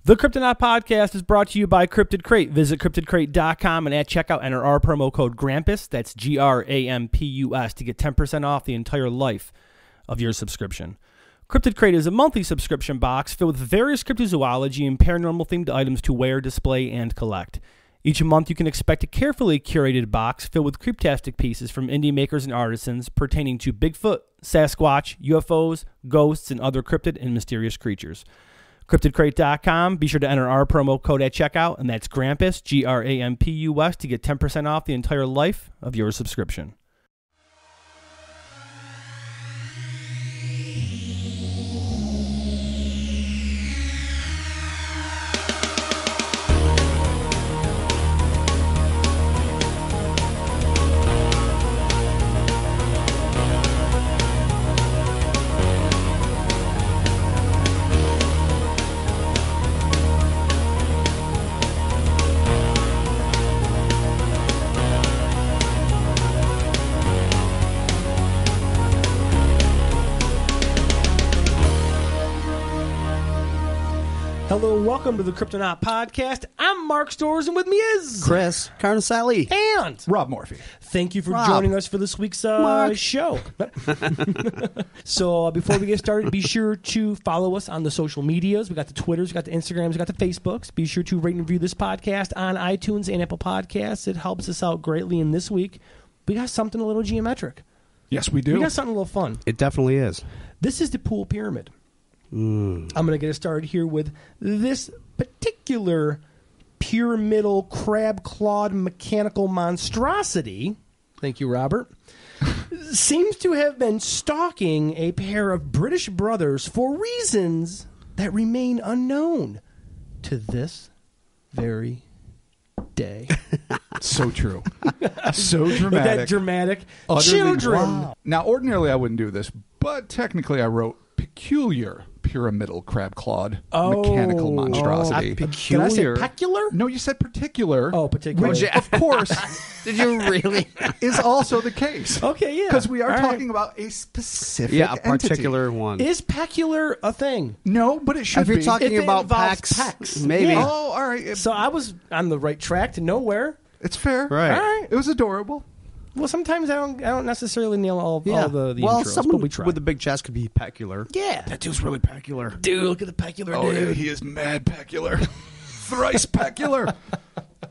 The Cryptonaut Podcast is brought to you by Cryptid Crate. Visit cryptidcrate.com and at checkout enter our promo code GRAMPUS, that's GRAMPUS, to get 10% off the entire life of your subscription. Cryptid Crate is a monthly subscription box filled with various cryptozoology and paranormal-themed items to wear, display, and collect. Each month you can expect a carefully curated box filled with creeptastic pieces from indie makers and artisans pertaining to Bigfoot, Sasquatch, UFOs, ghosts, and other cryptid and mysterious creatures. CryptidCrate.com. Be sure to enter our promo code at checkout, and that's GRAMPUS, GRAMPUS, to get 10% off the entire life of your subscription. Hello, welcome to the Cryptonaut Podcast. I'm Mark Storrs, and with me is... Chris Carnesali. And... Rob Morphy. Thank you for joining us for this week's show. So before we get started, be sure to follow us on the social medias. We got the Twitters, we got the Instagrams, we got the Facebooks. Be sure to rate and review this podcast on iTunes and Apple Podcasts. It helps us out greatly. And this week, we got something a little geometric. Yes, we do. We got something a little fun. It definitely is. This is the Poole Pyramid. I'm going to get us started here with this particular pyramidal crab-clawed mechanical monstrosity. Thank you, Robert. Seems to have been stalking a pair of British brothers for reasons that remain unknown to this very day. So true. So dramatic. That dramatic. Utterly, Children. wow. Now, ordinarily I wouldn't do this, but technically I wrote peculiar pyramidal crab-clawed mechanical monstrosity. Did I say peculiar? No, you said particular. Oh, particular. Which, of course, Did you really? is also the case. Okay, yeah. Because we are All talking about a specific A particular entity. one. Is pecular a thing? No, but it should If you're be. talking If it about involves packs, packs. maybe. Yeah. Oh, all right. So I was on the right track to nowhere. It's fair. Right. All right. It was adorable. Well, sometimes I don't necessarily nail all the well, intros, someone but we try. with a big chest could be peculiar. Yeah. That dude's really peculiar. Dude, look at the pecular Oh, dude. yeah, he is mad peculiar. Thrice pecular.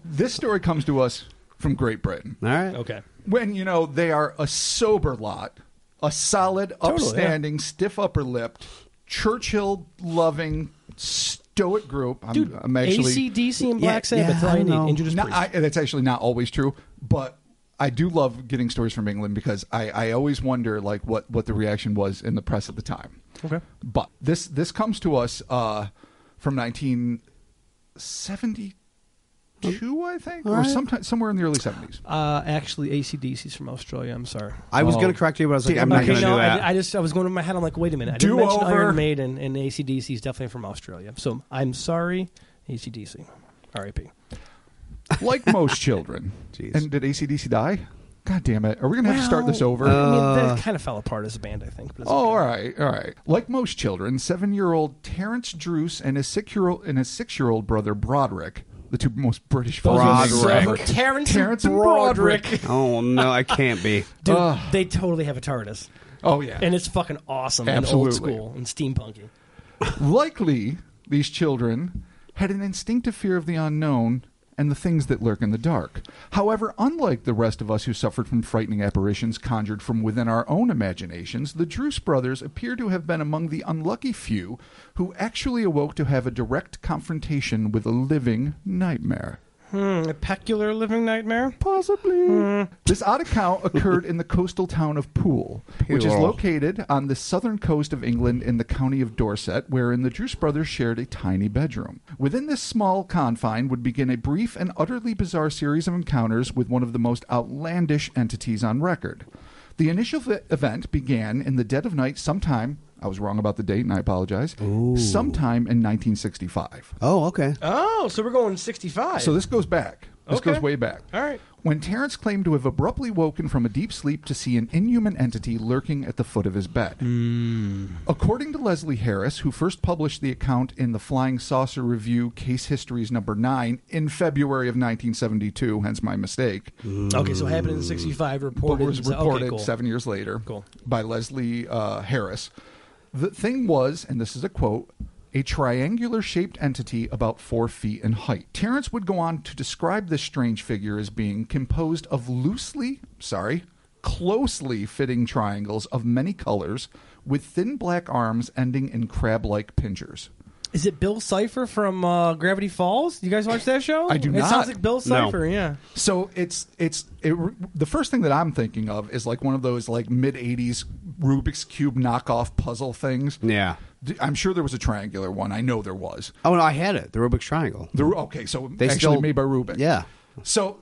This story comes to us from Great Britain. All right. Okay. When, they are a sober lot, a solid, upstanding, stiff upper-lipped, Churchill-loving, stoic group. I'm actually... AC/DC and Black Sabbath. yeah, That's all I you know. need. And Judas Priest. That's actually not always true, but I do love getting stories from England because I always wonder what the reaction was in the press at the time. Okay. But this comes to us from 1972, I think, or sometime somewhere in the early 70s. Actually, AC/DC's from Australia. I'm sorry. I was going to correct you, but I was like, See, I'm not okay, going to do that. I was going in my head. I'm like, wait a minute. I didn't mention Do-over. Iron Maiden, and AC/DC's definitely from Australia. So I'm sorry, AC/DC. R.I.P. Like most children. Jeez. And did AC/DC die? God damn it. Are we going to have to start this over? I mean, that kind of fell apart as a band, I think. But it's okay. All right. Like most children, 7-year-old Terence Druce and his 6-year-old brother Broderick, the two most British Those fellows. are so- Terence and Broderick. Oh, no, I can't be. Dude, they totally have a TARDIS. Oh, yeah. And it's fucking awesome Absolutely. and old school and steampunky. Likely, these children had an instinctive fear of the unknown and the things that lurk in the dark. However, unlike the rest of us who suffered from frightening apparitions conjured from within our own imaginations, the Druce brothers appear to have been among the unlucky few who actually awoke to have a direct confrontation with a living nightmare. A peculiar living nightmare? Possibly. This odd account occurred in the coastal town of Poole, which is located on the southern coast of England in the county of Dorset, wherein the Druce brothers shared a tiny bedroom. Within this small confine would begin a brief and utterly bizarre series of encounters with one of the most outlandish entities on record. The initial event began in the dead of night sometime, I was wrong about the date and I apologize, sometime in 1965. Oh, okay. Oh, so we're going 65. So this goes back. This goes way back. All right. When Terrence claimed to have abruptly woken from a deep sleep to see an inhuman entity lurking at the foot of his bed. According to Leslie Harris, who first published the account in the Flying Saucer Review Case Histories number 9 in February of 1972, hence my mistake. Okay, so it happened in 65, But reported. was reported okay, cool. 7 years later Cool. by Leslie Harris. The thing was, and this is a quote, a triangular-shaped entity about 4 feet in height. Terrence would go on to describe this strange figure as being composed of closely fitting triangles of many colors with thin black arms ending in crab-like pincers. Is it Bill Cipher from Gravity Falls? You guys watch that show? I do It not. sounds like Bill Cipher, yeah. So the first thing that I'm thinking of is like one of those like mid-'80s Rubik's Cube knockoff puzzle things. Yeah. I'm sure there was a triangular one. I know there was. Oh, no, I had it. The Rubik's Triangle. Okay, so They actually still- made by Rubik. Yeah. So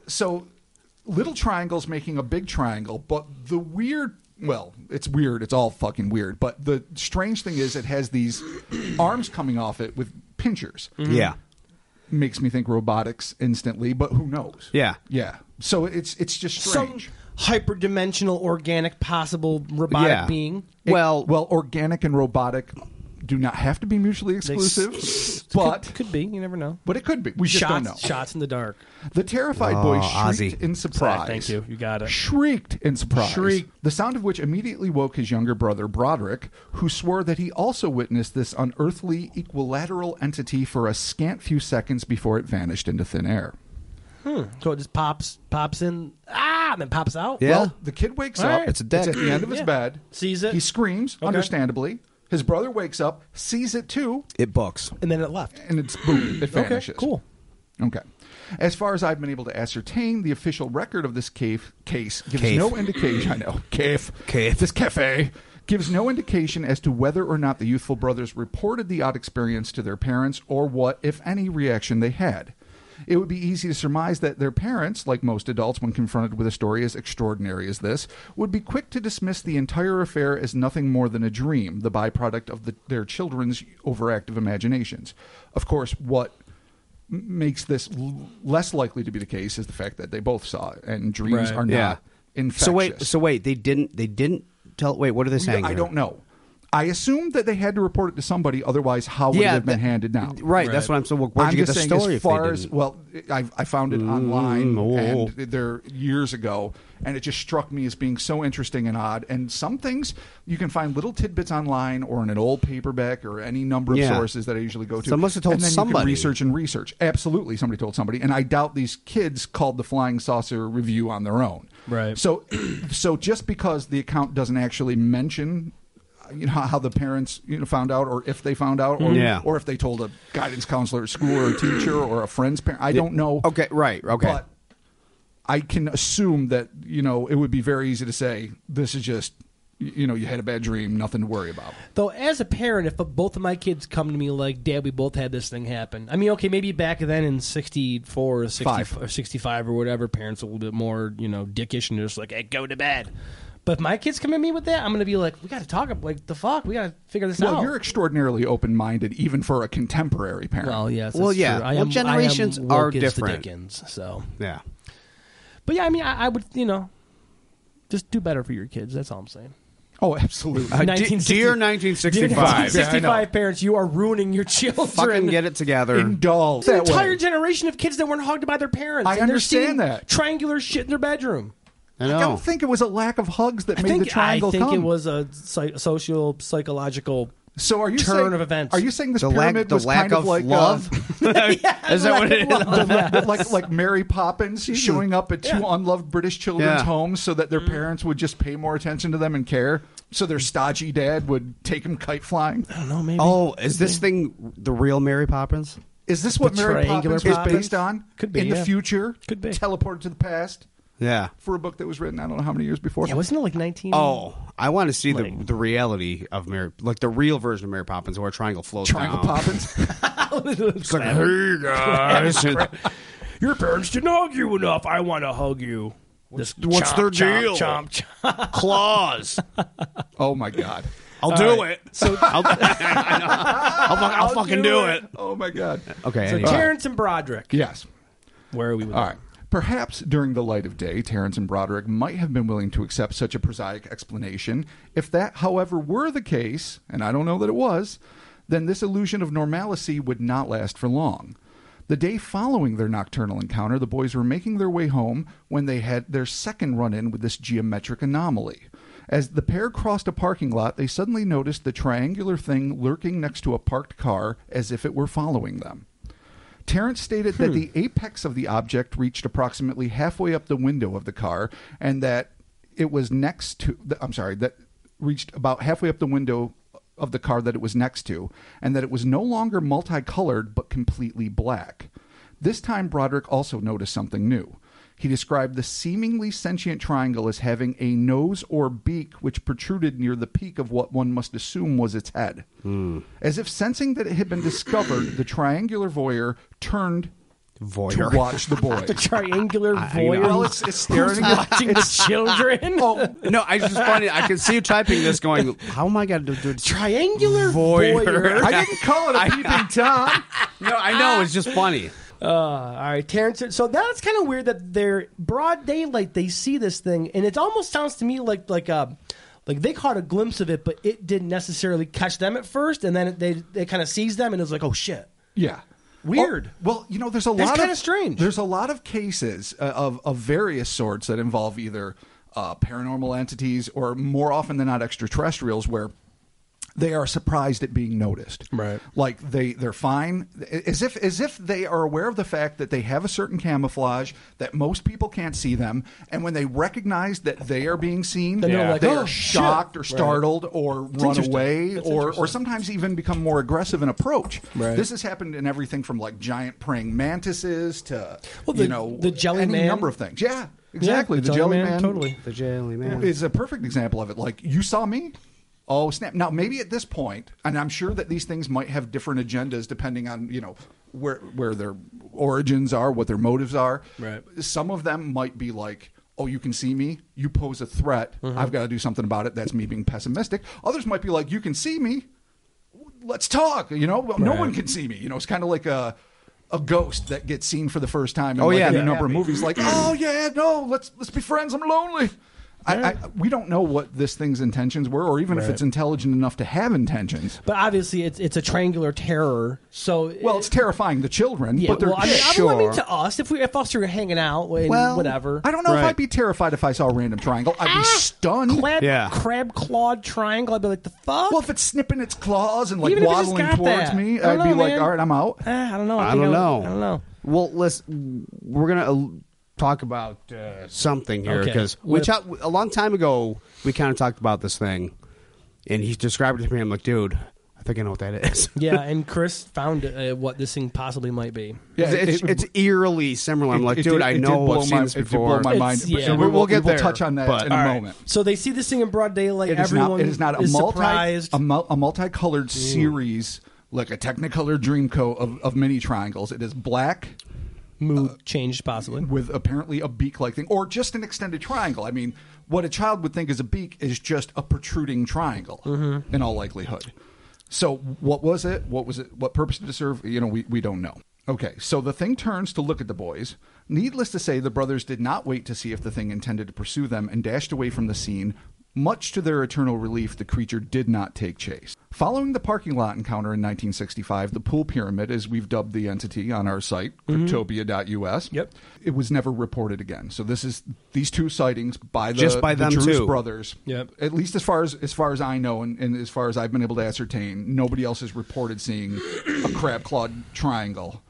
little triangles making a big triangle, but the weird, well, it's weird. It's all fucking weird. But the strange thing is it has these arms coming off it with pinchers. Yeah. Makes me think robotics instantly, but who knows? Yeah. Yeah. So it's just strange. Some hyperdimensional, organic, possible robotic being. Well, organic and robotic do not have to be mutually exclusive, but Could be. You never know. but it could be. We just don't know. Shots in the dark. The terrified boy shrieked Ozzy. in surprise. Thank you. You got it. Shrieked in surprise. Shrieked. The sound of which immediately woke his younger brother, Broderick, who swore that he also witnessed this unearthly equilateral entity for a scant few seconds before it vanished into thin air. So it just pops in, and then pops out? Yeah. Well, the kid wakes All up. right. It's a deck. It's at the end of his Yeah. bed. Sees it. He screams, Okay. understandably. His brother wakes up, sees it too, It books. And then it left. and it's boom, it vanishes. Okay, cool. Okay. As far as I've been able to ascertain, the official record of this case gives Cave. no indication. I know. Cave. Cave. This cafe gives no indication as to whether or not the youthful brothers reported the odd experience to their parents or what, if any, reaction they had. It would be easy to surmise that their parents, like most adults when confronted with a story as extraordinary as this, would be quick to dismiss the entire affair as nothing more than a dream, the byproduct of their children's overactive imaginations. Of course, what makes this less likely to be the case is the fact that they both saw it, and dreams Right. are not infectious. So wait, they didn't tell. Wait, what are they saying? I here? don't know. I assumed that they had to report it to somebody, otherwise how would it have been handed down? Right, that's what I'm saying. Where'd I'm you get just the saying, story? as far as I found it online and there years ago, and it just struck me as being so interesting and odd. And some things you can find little tidbits online or in an old paperback or any number of sources that I usually go to. Someone must have told and then somebody. You can research. Absolutely, somebody told somebody, and I doubt these kids called the Flying Saucer Review on their own. Right. So just because the account doesn't actually mention how the parents found out, or if they found out, or if they told a guidance counselor at school or a teacher or a friend's parent, I don't know. Okay, right, okay. But I can assume that it would be very easy to say this is just you had a bad dream, nothing to worry about. Though, as a parent, if both of my kids come to me like, Dad, we both had this thing happen. I mean, okay, maybe back then in 64 or 65 or whatever, parents are a little bit more, dickish and just like, hey, go to bed. But if my kids come at me with that, I'm going to be like, we got to talk, like, the fuck? We got to figure this out. Well, you're extraordinarily open-minded, even for a contemporary parent. Well, yes. Well, that's yeah. true. Well, generations are woke as the different. Dickens, so. Yeah. But yeah, I mean, I would, just do better for your kids. That's all I'm saying. Oh, absolutely. Dear 1965. 1965 parents, you are ruining your children. Fucking get it together. Indulge. An that entire way. generation of kids that weren't hugged by their parents. I and they're understand seeing that. triangular shit in their bedroom. I I know. don't think it was a lack of hugs that made the triangle I think come. it was a psychological So are you turn saying, of events. Are you saying this the pyramid the was lack kind of like love? Is that what it is? like Mary Poppins showing up at two unloved British children's homes so that their parents would just pay more attention to them and care? So their stodgy dad would take them kite flying? I don't know, maybe. Oh, is this thing the real Mary Poppins? Is this what Mary triangular Poppins was Poppins? based on? Could be, In the yeah. future? Could be. Teleported to the past? Yeah. For a book that was written I don't know how many years before. Yeah, wasn't it like 19? Oh, I want to see Like- the reality of Mary, like the real version of Mary Poppins, where a triangle floats Triangle down. Poppins? It's like, hey guys, Your parents didn't hug you enough. I want to hug you. what's their deal? Chomp, chomp. Claws. Oh my God. I'll do it. So I'll fucking do it. Oh my God. Okay. So anyway. Terrence and Broderick. Yes. Where are we with All that? right. Perhaps during the light of day, Terence and Broderick might have been willing to accept such a prosaic explanation. If that, however, were the case, and I don't know that it was, then this illusion of normalcy would not last for long. The day following their nocturnal encounter, the boys were making their way home when they had their second run-in with this geometric anomaly. As the pair crossed a parking lot, they suddenly noticed the triangular thing lurking next to a parked car as if it were following them. Terence stated that the apex of the object reached approximately halfway up the window of the car, and that it was next to... that reached about halfway up the window of the car that it was next to, and that it was no longer multicolored but completely black. This time, Broderick also noticed something new. He described the seemingly sentient triangle as having a nose or beak which protruded near the peak of what one must assume was its head. As if sensing that it had been discovered, the triangular voyeur turned to watch the boy. The triangular voyeur. Well, it's staring at watching the children. No, it's just funny. I can see you typing this going, how am I going to do it? Triangular voyeur. I didn't call it a peeping Tom. No, I know. It's just funny. All right, Terrence. So that's kind of weird that they're broad daylight. They see this thing, and it almost sounds to me like they caught a glimpse of it, but it didn't necessarily catch them at first, and then they kind of sees them, and it was like, oh shit. Yeah. Weird. Well, you know, there's a lot of... That's kind of strange. There's a lot of cases of various sorts that involve either paranormal entities or more often than not extraterrestrials where they are surprised at being noticed. Right. Like they're fine, as if they are aware of the fact that they have a certain camouflage, that most people can't see them, and when they recognize that they are being seen, then they're like, they oh, are shocked shit. or startled or run away or sometimes even become more aggressive in approach. Right. This has happened in everything from like giant praying mantises to the jelly any man. number of things. Yeah, exactly. Yeah, the jelly man totally. The jelly man is a perfect example of it. Like, you saw me? Oh, snap. Now, maybe at this point, and I'm sure that these things might have different agendas depending on, you know, where their origins are, what their motives are. Right. Some of them might be like, oh, you can see me? You pose a threat. I've got to do something about it. That's me being pessimistic. Others might be like, you can see me? Let's talk. You know, no one can see me. You know, it's kind of like a ghost that gets seen for the first time in in a number of movies. Like, oh, yeah, no, let's be friends. I'm lonely. We don't know what this thing's intentions were, or even if it's intelligent enough to have intentions. But obviously, it's a triangular terror. So it's terrifying the children. Yeah, but they're I mean, to us, if us were hanging out and whatever. I don't know if I'd be terrified if I saw a random triangle. I'd be stunned. Crab clawed triangle. I'd be like, the fuck? Well, if it's snipping its claws and like Even waddling towards me, I'd be like, all right, I'm out. I don't know. I don't know. Well, we're gonna talk about something here because a long time ago we kind of talked about this thing, and he described it to me. I'm like, dude, I think I know what that is. Yeah, and Chris found what this thing possibly might be. Yeah, it's eerily similar. I'm like, dude, I know I've seen this before. It did blow my mind. Yeah. We'll get there. We'll touch on that in a moment. So they see this thing in broad daylight. It is not a multicolored series, like a Technicolor Dreamcoat of mini triangles. It is black. Mood changed possibly with apparently a beak-like thing, or just an extended triangle. I mean, what a child would think is a beak is just a protruding triangle in all likelihood. So what was it? What was it? What purpose did it serve? You know, we don't know. Okay, so the thing turns to look at the boys. Needless to say, the brothers did not wait to see if the thing intended to pursue them and dashed away from the scene. Much to their eternal relief, the creature did not take chase. Following the parking lot encounter in 1965, the Poole Pyramid, as we've dubbed the entity on our site, cryptopia.us, it was never reported again. So this is these two sightings by the Druce brothers. Yep. At least as far as I know, and as far as I've been able to ascertain, nobody else has reported seeing a crab-clawed triangle.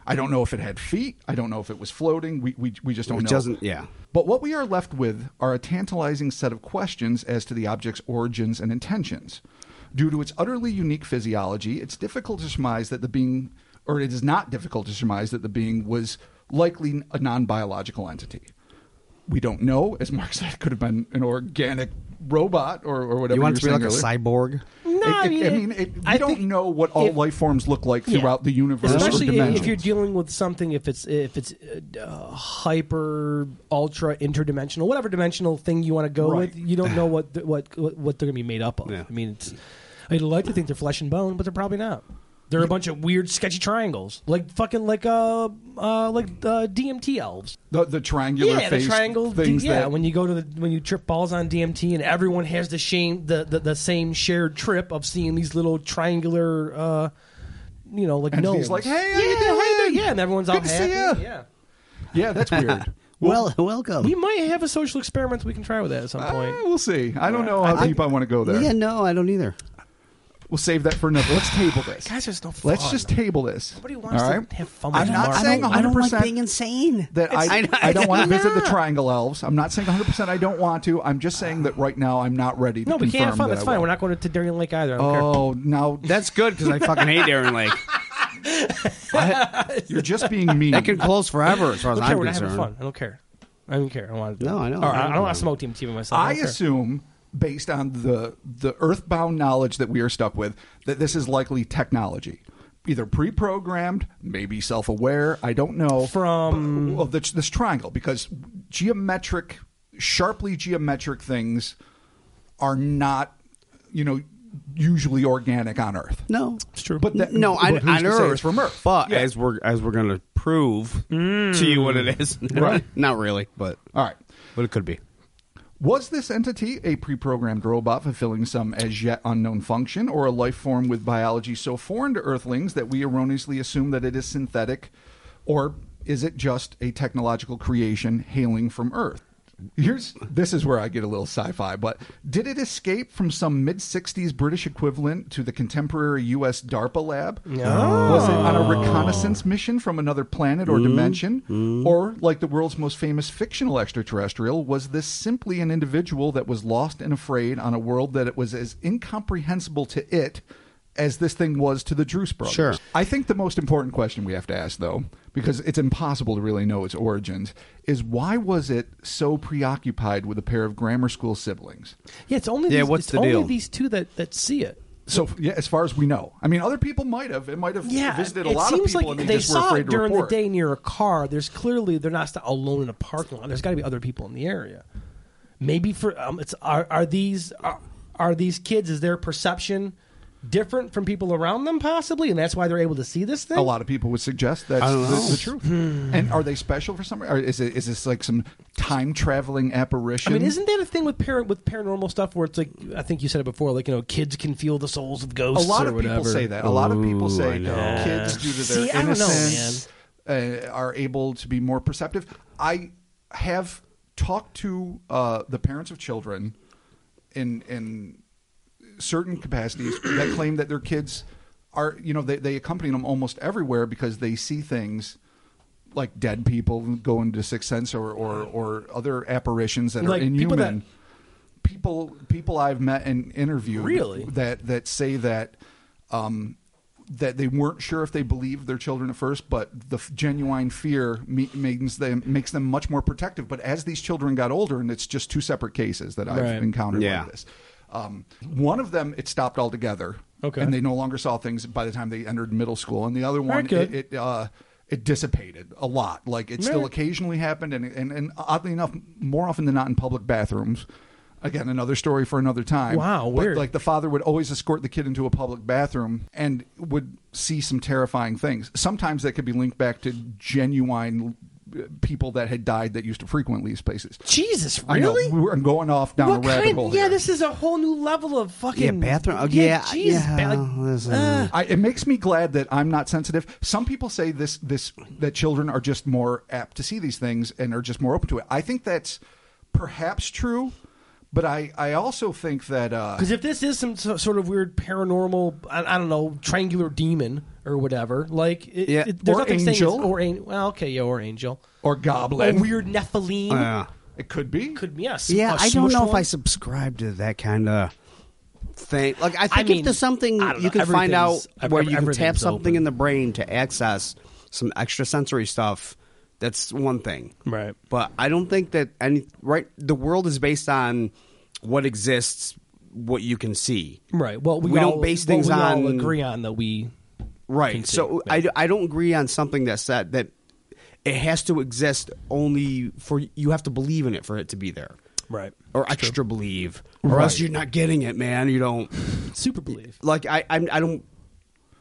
I don't know if it had feet. I don't know if it was floating. We just don't know. It doesn't, yeah. But what we are left with are a tantalizing set of questions as to the object's origins and intentions. Due to its utterly unique physiology, it's difficult to surmise that the being, or it is not difficult to surmise that the being was likely a non-biological entity. We don't know. As Mark said, it could have been an organic robot or whatever. You want it to be like earlier. a cyborg? No, we don't know what all life forms look like throughout the universe. Especially if you're dealing with something, if it's hyper, ultra, interdimensional, whatever dimensional thing you want to go with, you don't know what they're going to be made up of. Yeah. I mean, I'd like to think they're flesh and bone, but they're probably not. They're a bunch of weird, sketchy triangles, like DMT elves. The triangular face the triangle things. When you trip balls on DMT, and everyone has the same shared trip of seeing these little triangular, like and gnomes. He's like, hey, how you doing? Yeah, and everyone's all Good to happy. see ya. Yeah, that's weird. Welcome. We might have a social experiment we can try with that at some point. We'll see. I don't know how deep I want to go there. Yeah, no, I don't either. We'll save that for another. Let's table this. Guys, there's no fun. Let's just table this. Nobody wants to have fun with I'm not Mark. saying 100% I don't like being insane. that I don't want to visit the Triangle Elves. I'm not saying 100% I don't want to. I'm just saying that right now I'm not ready to No, we can't have confirm fun. that That's I fine. will. We're not going to Darien Lake either. I don't Oh, now That's good because I fucking hate Darien Lake. you're just being mean. That can close forever as far as care. I'm We're not having concerned. fun. I don't care. I don't care. I don't want to do No, it. I know. Or, I don't want to smoke DMT myself. I don't care. assume, based on the earthbound knowledge that we are stuck with, that this is likely technology. Either pre-programmed, maybe self-aware, I don't know. This triangle, because sharply geometric things are not, usually organic on Earth. No, It's true. But on who's to say Earth it's from Earth. But Yeah. as we're going to prove to you what it is, Right. Not really, but All right. it could be. Was this entity a pre-programmed robot fulfilling some as yet unknown function, or a life form with biology so foreign to Earthlings that we erroneously assume that it is synthetic, or is it just a technological creation hailing from Earth? This is where I get a little sci-fi, but did it escape from some mid-60s British equivalent to the contemporary U.S. DARPA lab? No. Was it on a reconnaissance mission from another planet or dimension? Or, like the world's most famous fictional extraterrestrial, was this simply an individual that was lost and afraid on a world that it was as incomprehensible to it as this thing was to the Druce brothers? Sure. I think the most important question we have to ask, though, because it's impossible to really know its origins, is why was it so preoccupied with a pair of grammar school siblings? Yeah, it's only what's the deal? these two that see it. So, yeah, as far as we know. I mean, other people might have. It might have visited a lot of seems people like and they just were saw afraid it to during report. the day near a car. There's clearly they're not alone in a parking lot. There's got to be other people in the area. Maybe are these kids? Is their perception different from people around them, possibly, and that's why they're able to see this thing? A lot of people would suggest that's the truth. And are they special for some? Or is this like some time traveling apparition? I mean, isn't that a thing with paranormal stuff where it's like, I think you said it before, like, kids can feel the souls of ghosts? A lot or of people whatever. say that. A lot of people say I know. kids, due to their See, I don't know, innocence, are able to be more perceptive. I have talked to the parents of children in certain capacities that claim that their kids are, they accompany them almost everywhere because they see things like dead people go into Sixth Sense or other apparitions that Like are inhuman. people People I've met and interviewed Really? that say that that they weren't sure if they believed their children at first, but the genuine fear makes them much more protective. But as these children got older, and it's just two separate cases that I've encountered like this. One of them, it stopped altogether, and they no longer saw things by the time they entered middle school. And the other one, it dissipated a lot. Like it still occasionally happened, and oddly enough, more often than not in public bathrooms. Again, another story for another time. Wow, but weird. Like the father would always escort the kid into a public bathroom and would see some terrifying things. Sometimes that could be linked back to genuine people that had died that used to frequent these places. Jesus, I really? know. We're going off down a rabbit hole here. Yeah, this is a whole new level of fucking bathroom. It makes me glad that I'm not sensitive. Some people say that children are just more apt to see these things and are just more open to it. I think that's perhaps true, but I also think that because if this is some sort of weird paranormal, I don't know, triangular demon or whatever, like there's or nothing angel, saying or angel, or goblin, or weird Nephilim. It could be. I don't know if I subscribe to that kind of thing. Like, I think if there's something you can find out where you can tap something in the brain to access some extrasensory stuff, that's one thing. Right. But I don't think that the world is based on what exists, what you can see. Right. Well, we don't base things on. All agree on that we. Right. So I don't agree on something that's that it has to exist only for you have to believe in it for it to be there. Right. Or extra believe. Or else you're not getting it, man. You don't super believe. Like I don't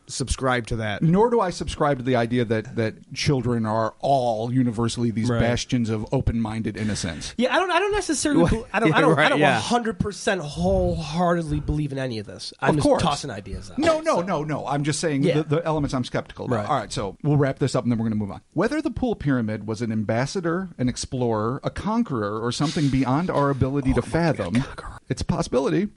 subscribe to that. Nor do I subscribe to the idea that children are all universally these bastions of open-minded innocence. Yeah, I don't necessarily. I don't 100% wholeheartedly believe in any of this. I'm just tossing ideas out. No. I'm just saying the elements I'm skeptical about. Right. All right, so we'll wrap this up and then we're going to move on. Whether the Poole Pyramid was an ambassador, an explorer, a conqueror, or something beyond our ability to fathom, it's a possibility.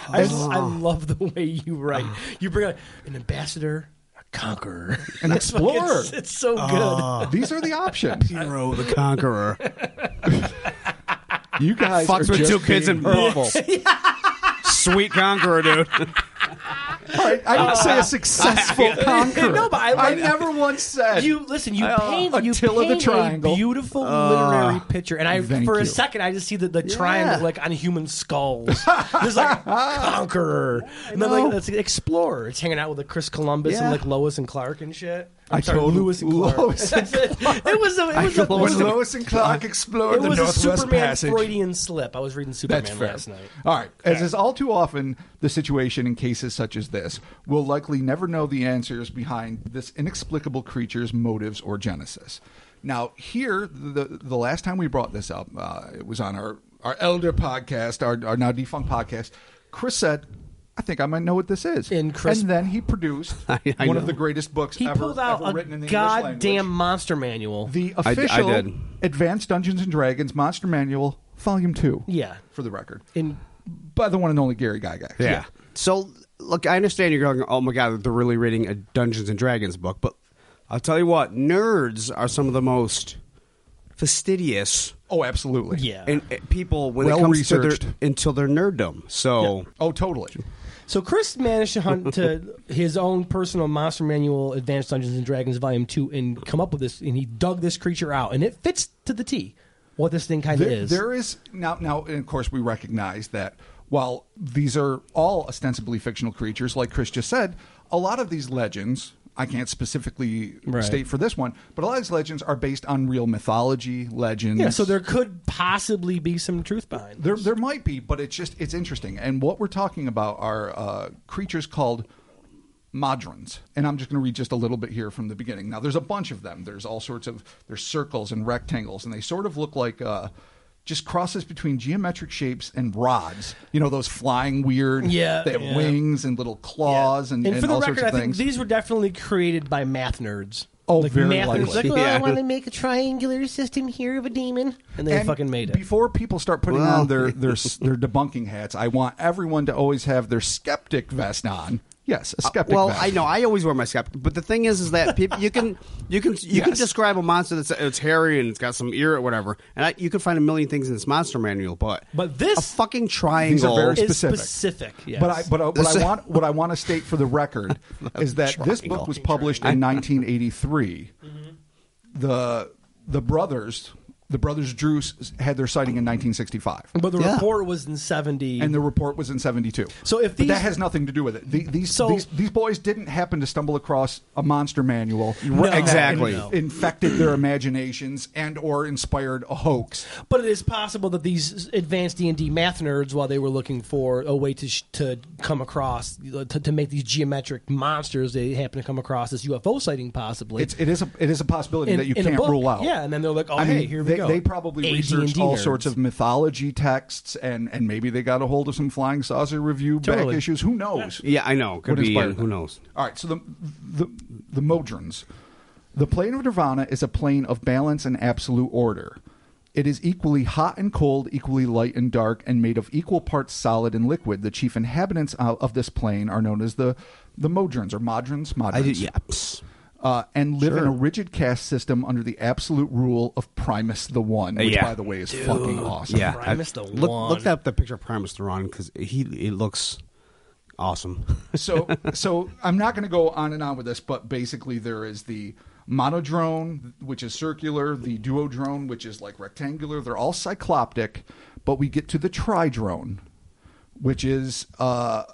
I love the way you write. You bring out an ambassador, a conqueror, an explorer. It's so good. These are the options. Hero the Conqueror. You guys fucks with two kids in purple. Sweet conqueror, dude. All right, I didn't say a successful conqueror. No, but I never once said. You paint Attila the Triangle. A beautiful literary picture, and for a second I just see the triangle like on human skulls. There's like conqueror, and then like that's explorer. It's hanging out with like Chris Columbus and like Lois and Clark and shit. Lewis and Clark. It was when Lois and Clark explored the Northwest Superman Passage. Freudian slip. I was reading Superman last night. All right. As is all too often the situation in cases such as this, we'll likely never know the answers behind this inexplicable creature's motives or genesis. Now, here, the last time we brought this up, it was on our elder podcast, our now defunct podcast. Chris said, I think I might know what this is. And then he produced one of the greatest books ever written in the English language. Goddamn monster manual. The official Advanced Dungeons & Dragons Monster Manual, Volume 2. Yeah. For the record. By the one and only Gary Gygax. Yeah. So, look, I understand you're going, oh my God, they're really reading a Dungeons & Dragons book, but I'll tell you what, nerds are some of the most fastidious. Oh, absolutely. Yeah. And people, when it comes to their nerddom. So. Yeah. Oh, totally. So Chris managed to hunt to his own personal monster manual, Advanced Dungeons and Dragons Volume 2, and come up with this, and he dug this creature out, and it fits to the T what this thing kind of is. There is now, and of course, we recognize that while these are all ostensibly fictional creatures, like Chris just said, a lot of these legends. I can't specifically state for this one, but a lot of these legends are based on real mythology, legends. Yeah, so there could possibly be some truth behind this. There might be, but it's interesting. And what we're talking about are creatures called modrons. And I'm just going to read just a little bit here from the beginning. Now, there's a bunch of them. There's all sorts of, there's circles and rectangles, and they sort of look like just crosses between geometric shapes and rods. You know, those flying weird. Yeah. They have wings and little claws and for the all record, sorts of things. I think these were definitely created by math nerds. Oh, like very math likely. nerds. Like, I want to make a triangular system here of a demon. And they fucking made it. Before people start putting on their debunking hats, I want everyone to always have their skeptic vest on. Yes, a skeptic vest. I know. I always wear my skeptic. But the thing is that people, you can describe a monster that's it's hairy and it's got some ear or whatever, and you can find a million things in this monster manual. But this a fucking triangle these are very is specific. Yes. What I want to state for the record is that this book was published in 1983. Mm-hmm. The brothers Drew had their sighting in 1965. But the report was in 70. And the report was in 72. So but that has nothing to do with it. These boys didn't happen to stumble across a monster manual. Exactly. Infected their imaginations and or inspired a hoax. But it is possible that these advanced D&D math nerds, while they were looking for a way to come across, to make these geometric monsters, they happen to come across this UFO sighting possibly. It is a possibility that you can't rule out. Yeah, and then they're like, here we go. They probably researched all sorts of mythology texts, and maybe they got a hold of some Flying Saucer Review back issues. Who knows? Yeah, I know. Could be. Who knows? All right, so the Modrons. The plane of Nirvana is a plane of balance and absolute order. It is equally hot and cold, equally light and dark, and made of equal parts solid and liquid. The chief inhabitants of this plane are known as the Modrons, or Modrons. And live in a rigid caste system under the absolute rule of Primus the One, which, by the way, is fucking awesome. Yeah, Primus the One. Look up the picture of Primus the One because he looks awesome. So I'm not going to go on and on with this, but basically there is the monodrone, which is circular, the duodrone, which is like rectangular. They're all cycloptic, but we get to the tridrone, which is I'll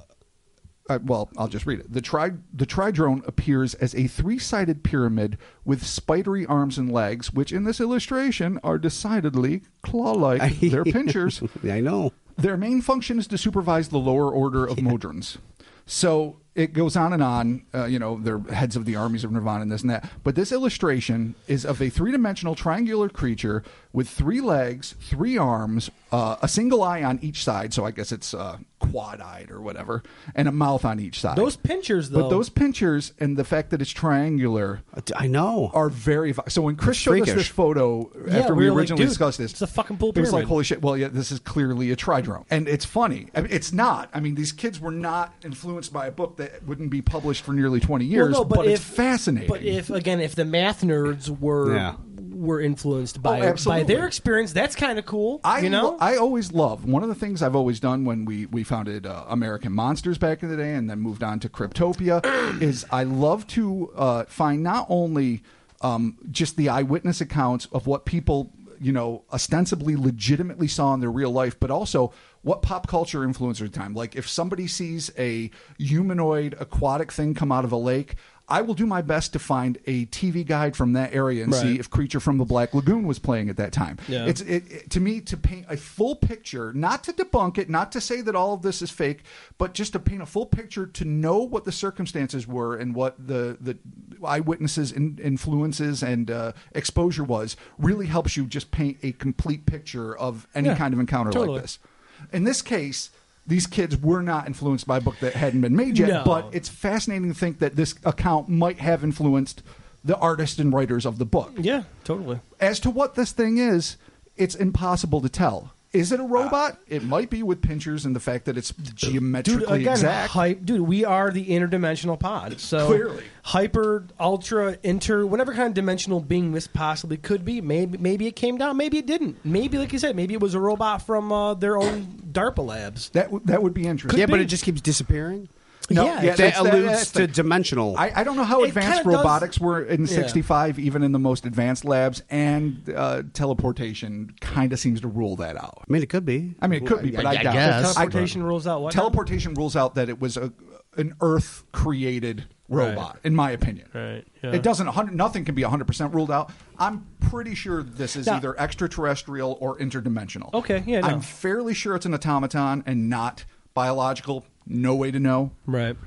just read it. The tridrone appears as a three-sided pyramid with spidery arms and legs, which in this illustration are decidedly claw-like. They're pinchers. I know. Their main function is to supervise the lower order of Modrons. So it goes on and on. They're heads of the armies of Nirvana and this and that. But this illustration is of a three-dimensional triangular creature with 3 legs, 3 arms, a single eye on each side. So I guess it's quad-eyed or whatever, and a mouth on each side. Those pinchers, though. But those pinchers and the fact that it's triangular, I know, are very. So when Chris showed us this photo after we originally discussed this, it's a fucking Poole Pyramid. It was like, holy shit! Well, yeah, this is clearly a tridrome, and it's funny. I mean, it's not. I mean, these kids were not influenced by a book that wouldn't be published for nearly 20 years. Well, no, but it's fascinating. But if the math nerds were influenced by their experience, that's kind of cool. I always love, one of the things I've always done when we founded American Monsters back in the day and then moved on to Cryptopia is I love to find not only just the eyewitness accounts of what people ostensibly legitimately saw in their real life, but also what pop culture influenced at the time. Like if somebody sees a humanoid aquatic thing come out of a lake, I will do my best to find a TV guide from that area and see if Creature from the Black Lagoon was playing at that time. Yeah. It's to me, to paint a full picture, not to debunk it, not to say that all of this is fake, but just to paint a full picture, to know what the circumstances were and what the eyewitnesses' influences and exposure was, really helps you just paint a complete picture of any kind of encounter like this. In this case, these kids were not influenced by a book that hadn't been made yet, but it's fascinating to think that this account might have influenced the artists and writers of the book. Yeah, totally. As to what this thing is, it's impossible to tell. Is it a robot? It might be with pinchers and the fact that it's geometrically exact. We are the interdimensional pod. So clearly. Hyper, ultra, whatever kind of dimensional being this possibly could be. Maybe it came down. Maybe it didn't. Maybe, like you said, maybe it was a robot from their own DARPA labs. That would be interesting. But it just keeps disappearing. No, that alludes to dimensional. I don't know how advanced robotics were in 65, even in the most advanced labs, and teleportation kind of seems to rule that out. I mean, it could be. But I doubt guess. Teleportation rules out what? Teleportation rules out that it was an Earth-created robot, in my opinion. Right. Yeah. It doesn't. Nothing can be 100% ruled out. I'm pretty sure this is either extraterrestrial or interdimensional. Okay. Yeah. No. I'm fairly sure it's an automaton and not biological. No way to know. Right.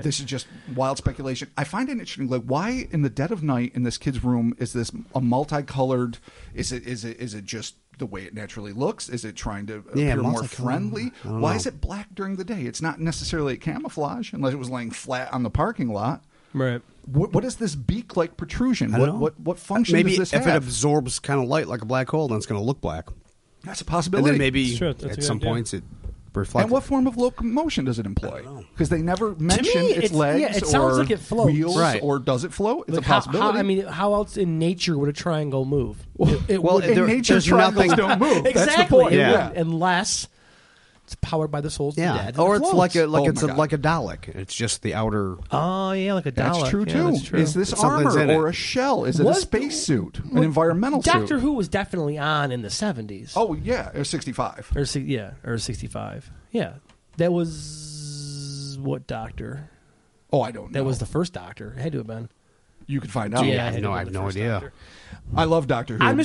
This is just wild speculation. I find it interesting, like, why in the dead of night in this kid's room is this a multicolored? Is it just the way it naturally looks? Is it trying to appear more friendly? Why is it black during the day? It's not necessarily a camouflage, unless it was laying flat on the parking lot. Right. What is this beak-like protrusion? What function does this have? Maybe if it absorbs kind of light like a black hole, then it's going to look black. That's a possibility. And then maybe at some points it reflects. And what form of locomotion does it employ? Because they never mention its legs it sounds like it floats. Wheels, or does it float? It's like a possibility. How else in nature would a triangle move? In nature, triangles don't move. Exactly. That's the point. Unless it's powered by the souls of the dead. Or it's like a Dalek. It's just the outer. Oh yeah, like a Dalek. That's true too. That's true. Is this armor or a shell? Is it a space suit? An environmental suit? Doctor Who was definitely on in the 70s. Oh yeah, or 65. Or 65. Yeah, that was what Doctor? Oh, I don't know. That was the first Doctor. It had to have been. You could find out. Yeah, I have no idea. Doctor. I love Doctor Who, I'm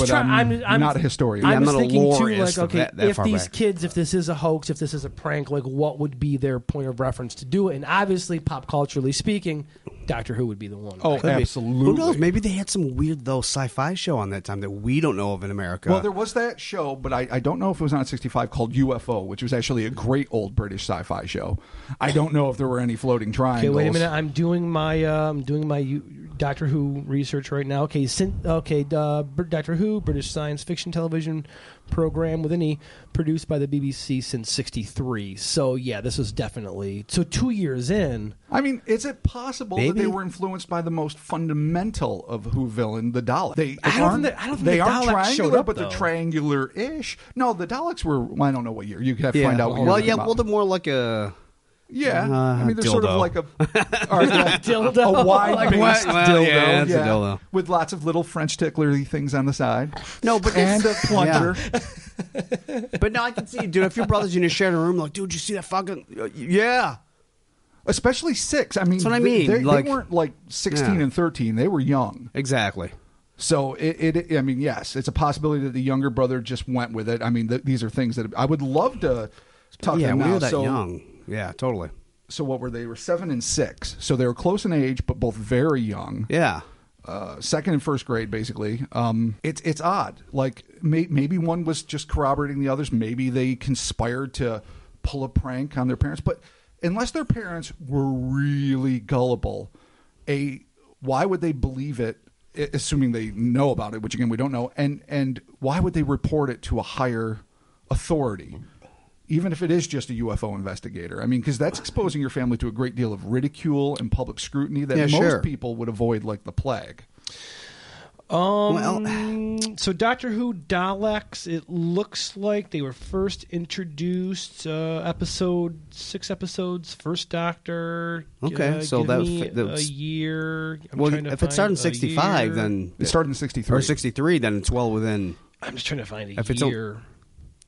not a historian. I'm just not thinking a too, like, okay, if these back. kids, if this is a hoax, if this is a prank, like, what would be their point of reference to do it? And obviously, pop culturally speaking, Doctor Who would be the one. Oh, absolutely. Who knows? Maybe they had some weird, sci-fi show on that time that we don't know of in America. Well, there was that show, but I don't know if it was on at 65, called UFO, which was actually a great old British sci-fi show. I don't know if there were any floating triangles. Okay, wait a minute. I'm doing my Doctor Who research right now. Okay, Doctor Who, British science fiction television program produced by the BBC since '63. So yeah, this was definitely 2 years in. I mean, is it possible that they were influenced by the most fundamental of Who villain, the Daleks? I don't think they the aren't Daleks showed triangular, up, but though. they're triangular-ish. No, the Daleks were. Well, I don't know what year. You have to find out. They're more like a. Yeah, I mean, they're dildo. sort of like a wide-based dildo. Yeah, it's a dildo. With lots of little French tickler things on the side. No, but and a plunger. Yeah. But no, I can see, dude, if your brother's in a shared room, like, dude, you see that fucking... Yeah. Especially 6. I mean, that's what I mean. They weren't like 16 and 13. They were young. Exactly. So, I mean, yes, it's a possibility that the younger brother just went with it. I mean, these are things that I would love to talk to them when now. you're that young. Yeah, totally. So what were they? They were 7 and 6. So they were close in age, but both very young. Yeah. Second and first grade, basically. It's odd. Like maybe one was just corroborating the others. Maybe they conspired to pull a prank on their parents. But unless their parents were really gullible, why would they believe it? Assuming they know about it, which again we don't know. And why would they report it to a higher authority? Even if it is just a UFO investigator. I mean, because that's exposing your family to a great deal of ridicule and public scrutiny that most people would avoid like the plague. So Doctor Who Daleks, it looks like they were first introduced 6 episodes, First Doctor. Okay, so that was a year. If it started in 65, then... It started in 63. Or 63, then it's well within... I'm just trying to find a year.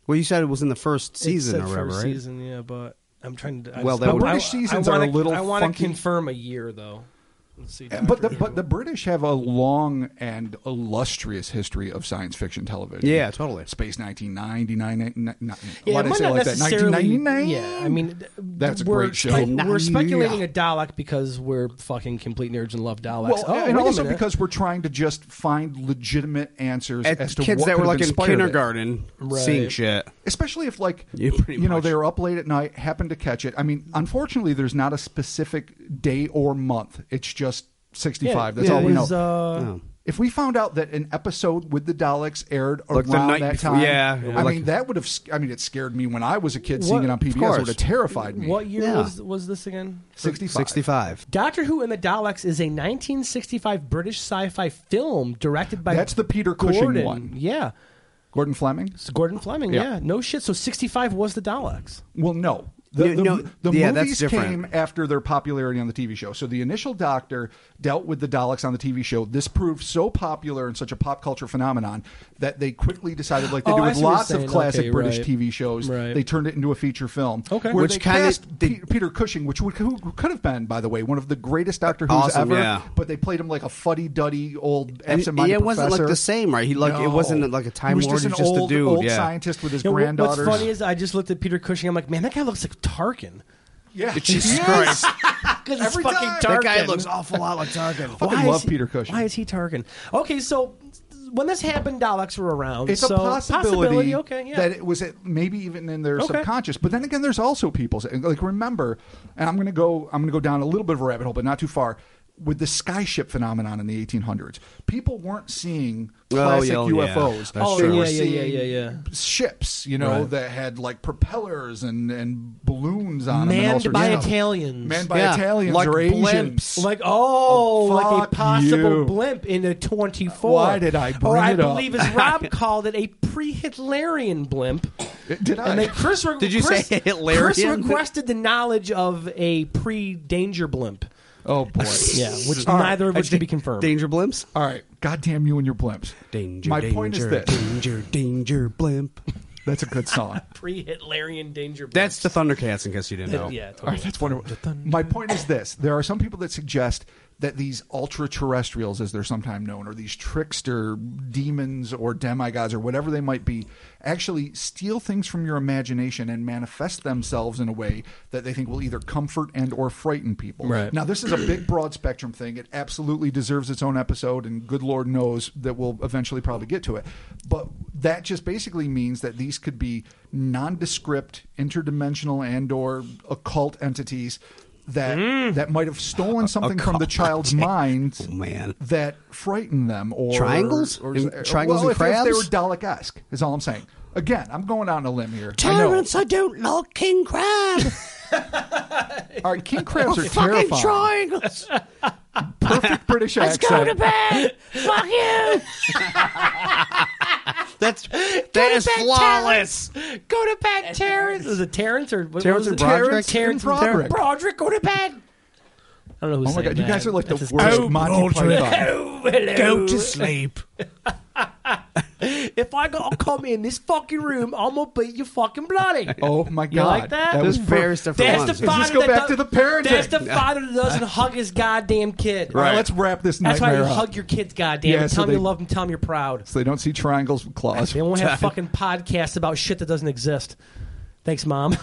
Well, you said it was in the first season or whatever, first right? season, yeah, but I'm trying to... British seasons are a little funky. I want to confirm a year, though. Let's see. But the British have a long and illustrious history of science fiction television. Yeah, totally. Space 1999. Why did I say it like that? 1999? Yeah, I mean... That's a great show. We're speculating a Dalek because we're fucking complete nerds and love Daleks. Well, and also because we're trying to just find legitimate answers as to kids what that were like in kindergarten seeing shit. Especially if like they were up late at night, happened to catch it. I mean, unfortunately, there's not a specific day or month. It's just 65. That's all we know. If we found out that an episode with the Daleks aired around that time, I mean, that would have. I mean, it scared me when I was a kid seeing it on PBS. It would have terrified me. What year was this again? 65. Doctor Who and the Daleks is a 1965 British sci-fi film directed by. That's the Peter Cushing one. Yeah. Gordon Fleming? It's Gordon Fleming, yeah. No shit. So 65 was the Daleks. Well, no. The movies came after their popularity on the TV show. So the initial Doctor dealt with the Daleks on the TV show. This proved so popular and such a pop culture phenomenon that they quickly decided, like they do with lots of classic British TV shows, they turned it into a feature film. Okay. Where they cast Peter Cushing, who could have been, by the way, one of the greatest Doctor Who's ever. Yeah. But they played him like a fuddy-duddy old absent-minded it wasn't professor. Like the same, right? It wasn't like a Time Lord. He was just an old scientist with his granddaughters. What's funny is I just looked at Peter Cushing. I'm like, man, that guy looks like Tarkin. Yeah, Jesus Christ! Because it's fucking Tarkin. That guy looks awful lot like Tarkin. I love Peter Cushing. Why is he Tarkin? Okay, so when this happened, Daleks were around. It's a possibility that it was maybe even in their subconscious. But then again, there's also people like remember, and I'm going to go down a little bit of a rabbit hole, but not too far. With the skyship phenomenon in the 1800s, people weren't seeing classic UFOs. They were seeing ships, that had like propellers and balloons on them. Manned by Italians. Manned by Italians like or Asians. Asians. Like a possible blimp in a 24. Why did I bring it up? I believe, as Rob called it, a pre-Hitlerian blimp. Did I? And then did you say Hitlerian? Chris requested the knowledge of a pre-danger blimp. Oh, boy. Yeah, which neither of which can be confirmed. Danger blimps? All right. Goddamn you and your blimps. My point is this. Danger blimp. That's a good song. Pre-Hitlerian danger blimp. That's the Thundercats, in case you didn't know. Yeah, totally. All right, that's wonderful. My point is this. There are some people that suggest that these ultra-terrestrials, as they're sometimes known, or these trickster demons or demigods or whatever they might be, actually steal things from your imagination and manifest themselves in a way that they think will either comfort and or frighten people. Right. Now, this is a big, broad spectrum thing. It absolutely deserves its own episode, and good Lord knows that we'll eventually probably get to it. But that just basically means that these could be nondescript, interdimensional, and or occult entities that might have stolen something from the child's mind that frightened them. Or triangles? Triangles and crabs? If they were Dalek-esque, is all I'm saying. Again, I'm going out on a limb here. Terrence, I don't like king crab. All right, king crabs are terrifying. Fucking triangles. Perfect British accent. Let's go to bed. Fuck you. That is flawless. Terrence. Go to bed, Terrence. Was it Terrence or Terrence and Broderick? Terrence and Broderick. Broderick, go to bed. I don't know who's saying that. You guys are like the worst Monty Python. Go to sleep. If I come in this fucking room, I'm gonna beat you fucking bloody. Oh my God! You like that? That was various different ones. Let's go back to the parenting. That's the father that doesn't hug his goddamn kid. Right. Let's wrap this That's nightmare why you up. hug your kids, goddamn. Tell them you love them. Tell them you're proud. So they don't see triangles with claws. They won't have fucking podcasts about shit that doesn't exist. Thanks, Mom. Shit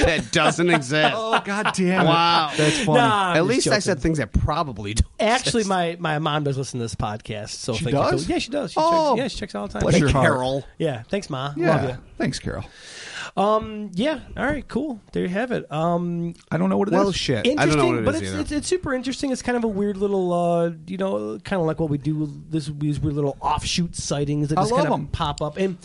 that doesn't exist. Oh, God damn it. Wow. That's funny. Nah, At least I said things that probably don't Actually, exist. my mom does listen to this podcast. So She thank you. does? Yeah, she does. She checks all the time. Bless your heart. Carol. Yeah, thanks, Ma. Yeah. Love you. Thanks, Carol. Yeah. All right. Cool. There you have it. I don't know what it is. Well, shit. I don't know what it but is either. it's super interesting. It's kind of a weird little, kind of like what we do. These weird little offshoot sightings that I just love kind of them. pop up. And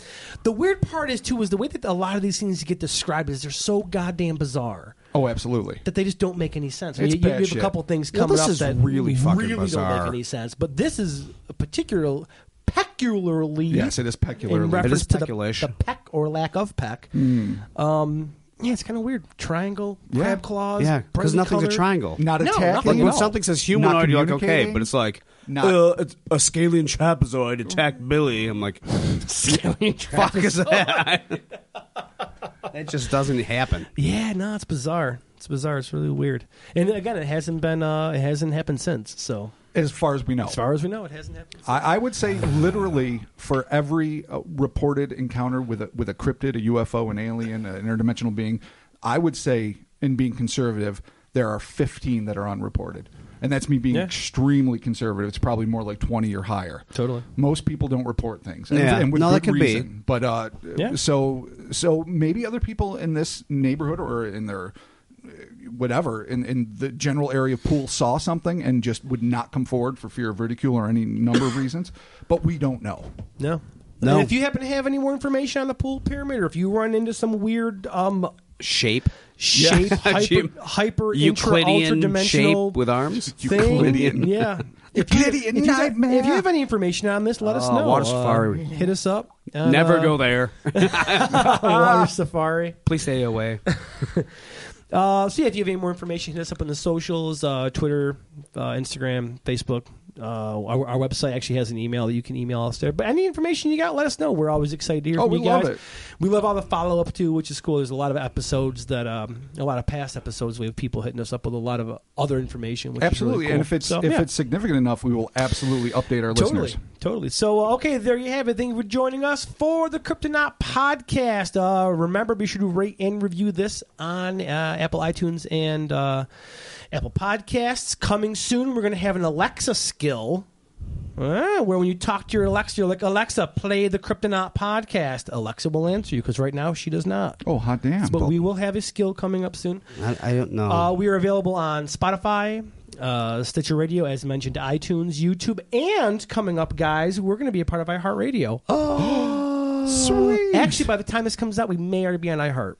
the weird part is too is the way that a lot of these things get described is they're so goddamn bizarre. Oh, absolutely. That they just don't make any sense. It's You bad have shit. a couple things Well, coming this up is that really fucking don't bizarre. make any sense. But this is a peculiarly Yes, it is in peculiarly. reference to the speculation. peck or lack of peck. Yeah, it's kind of weird. Triangle, Yeah. crab claws. Yeah, because brightly nothing's colored. a triangle. Not No, attacking. Like nothing when at all. something says Not humanoid, you're like, okay, communicating. but it's like, Not- it's a scalian trapezoid attacked Billy. I'm like, Scallion fuck is that? It just doesn't happen. Yeah, no, it's bizarre. It's bizarre. It's really weird. And again, it hasn't happened since. So As far as we know. as far as we know, it hasn't happened since. I would say literally for every reported encounter with a cryptid, a UFO, an alien, an interdimensional being, I would say, in being conservative, there are 15 that are unreported. And that's me being extremely conservative. It's probably more like 20 or higher. Totally. Most people don't report things. Yeah. And with No, that good could be. reason. But Yeah. so maybe other people in this neighborhood or in their whatever in the general area of Poole saw something and just would not come forward for fear of ridicule or any number of reasons. But we don't know. No. No. And if you happen to have any more information on the Poole Pyramid, or if you run into some weird Shape. hyper Euclidean ultra dimensional shape with arms. thing, Euclidean. yeah. Euclidean if nightmare. you have any information on this, let us know. Water Safari. Hit us up. And, Never go there. Water Safari. Please stay away. So yeah, if you have any more information, hit us up on the socials, Twitter, Instagram, Facebook. Our website actually has an email that you can email us there. But any information you got, let us know. We're always excited to hear from we you guys. love it. We love all the follow-up, too, which is cool. There's a lot of episodes that, a lot of past episodes, we have people hitting us up with a lot of other information, which Absolutely. is really cool. And if So, it's significant enough, we will absolutely update our listeners. Totally. So, okay, there you have it. Thank you for joining us for the Kryptonaut Podcast. Remember, be sure to rate and review this on Apple iTunes and Apple Podcasts. Coming soon, we're going to have an Alexa skill. Where when you talk to your Alexa, you're like, Alexa, play the Kryptonaut Podcast. Alexa will answer you because right now she does not. Oh, hot damn. But we will have a skill coming up soon. I don't know. We are available on Spotify, Stitcher Radio, as mentioned, iTunes, YouTube, and coming up, guys, we're going to be a part of iHeartRadio. Oh, sweet. Actually, by the time this comes out, we may already be on iHeart.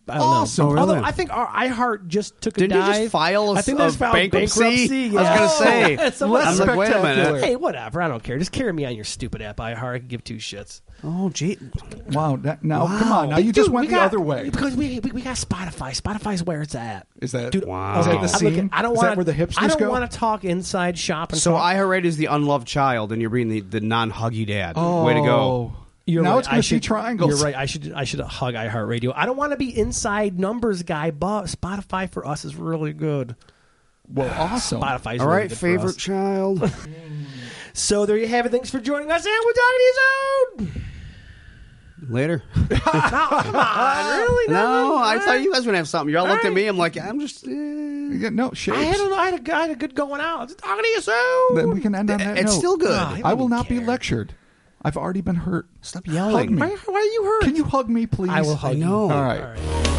I don't Awesome. know. Really? Although I think our iHeart just took a Didn't dive. you just file I think they a just filed bankruptcy? Yeah. I was going to say. So I'm whatever. like, wait a minute. Spectacular. Hey, whatever. I don't care. Just carry me on your stupid app, iHeart. I can give two shits. Oh, gee. Wow. Now, come on. Now, you just went the other way. Because we got Spotify. Spotify's where it's at. Is that, Dude, Wow. is that the look, scene? I don't is want that where the hipsters I don't go? want to talk inside shop. And So talk. iHeartRadio is the unloved child, and you're being the non-huggy dad. Oh. Way to go. You're now right. it's going to see triangles. You're right. I should hug iHeartRadio. I don't want to be inside numbers guy, but Spotify for us is really good. Well, awesome. Spotify's All really right, good for us. favorite child. So there you have it. Thanks for joining us, and we're talking to you soon. Later. Come on, really? No, I Nothing? thought you guys were going to have something. Y'all looked at right. me. I'm like, I'm just... Yeah, no, shapes. I had a good going out. Talking to you soon. Then we can end on that It's note. still good. Ah, I will not be care. lectured. I've already been hurt. Stop Hug yelling. me. Why are you hurt? Can you hug me, please? I will hug I know. you. All right. All right.